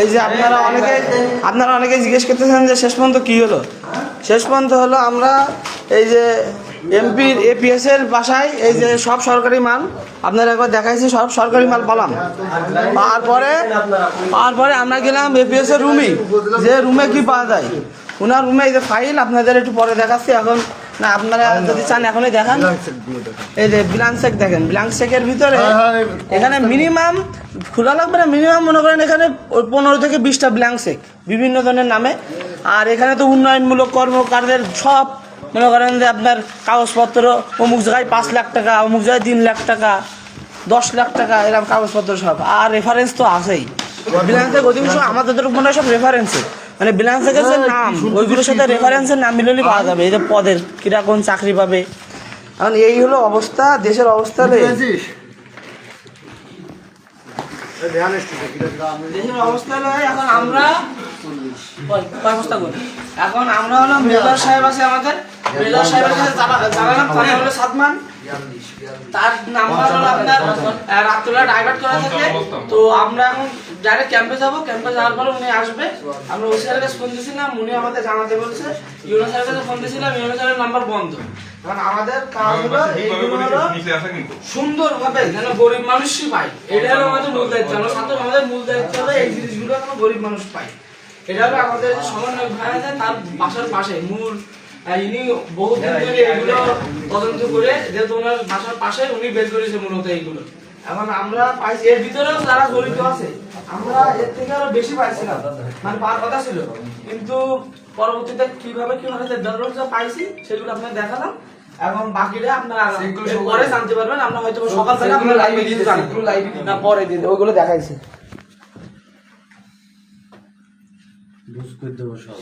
এই যে আপনারা অনেকে জিজ্ঞেস করতেছেন যে শেষ পর্যন্ত কী হলো। শেষ পর্যন্ত হলো আমরা এই যে এমপির এপিএস এর বাসায় এই যে সব সরকারি মাল আপনারা একবার দেখাইছি, সব সরকারি মাল পেলাম। তারপরে আমরা গেলাম এপিএস এর রুমে, যে রুমে কি পাওয়া যায় ওনার রুমে এই যে ফাইল আপনাদের একটু পরে দেখাচ্ছি। এখন না আপনারা যদি চান এখনই দেখান। এই যে ব্ল্যাঙ্ক চেক দেখেন, ব্ল্যাঙ্ক চেকের ভিতরে এখানে মিনিমাম খোলা লাগবে না, মিনিমাম মনে করেন এখানে 15 থেকে 20টা ব্ল্যাঙ্ক চেক বিভিন্ন ধরনের নামে। আর এখানে তো উন্নয়নমূলক কর্মকাণ্ডের সব মনে করেন যে আপনার কাগজপত্র অমুক জায়গায় 5 লাখ টাকা, অমুক জায়গায় 3 লাখ টাকা, 10 লাখ টাকা, এরকম কাগজপত্র সব। আর রেফারেন্স তো আছেই ব্ল্যাঙ্ক চেক, অধিকাংশ আমাদের মনে হয় সব রেফারেন্সে, মানে ব্ল্যাঙ্ক চেকের যে নাম ওইগুলোর সাথে রেফারেন্সের নাম মিললেই পাওয়া যাবে এই যে পদের কিরা কোন চাকরি পাবে। এখন এই হলো অবস্থা, দেশের অবস্থা। দেশের অবস্থা নয়। এখন আমরা হলো মেজর সাহেব আছে আমাদের, মেজর সাহেবের কাছে জানালাম, তার হলো সাদমান, তার নাম্বার হলো আপনার রাত্রিবেলা ডাইভার্ট করা থাকে। তো আমরা এখন ডাইরেক্ট ক্যাম্পে যাবো, ক্যাম্পে যাওয়ার পরে উনি আসবে। আমরা ওসি স্যারের কাছে ফোন দিয়েছিলাম, উনি আমাদের জানাতে বলছে। ইউনো স্যারের কাছে ফোন দিয়েছিলাম, ইউনো স্যারের নাম্বার বন্ধ। এখন আমাদের কাজ হলো এইগুলো হলো সুন্দরভাবে যেন গরিব মানুষই পায়, এটা হলো আমাদের মূল দায়িত্ব। আমরা ছাত্র আমাদের মূল দায়িত্ব হলো এই জিনিসগুলো যেন গরিব মানুষ পায়। এটা হলো আমাদের সমন্বয় ভাই আছে, তার বাসার পাশে মূল ইনি বহুদিন ধরে এগুলো তদন্ত করে, যেহেতু ওনার বাসার পাশে উনি বের করেছে মূলত এইগুলো। এখন আমরা পাইছি, এর ভিতরেও যারা জড়িত আছে আমরা এর থেকে আরো বেশি পাইছিলাম, মানে পাওয়ার কথা ছিল, কিন্তু পরবর্তীতে কিভাবে পাইছি সেগুলো আপনাদের দেখালাম। এবং বাকিটা আপনারা পরে জানতে পারবেন। আমরা হয়তো সকাল থেকে আমরা লাইভে দিয়ে না পরে দিন ওইগুলো দেখাইছি। বুঝ করে দেবো সব।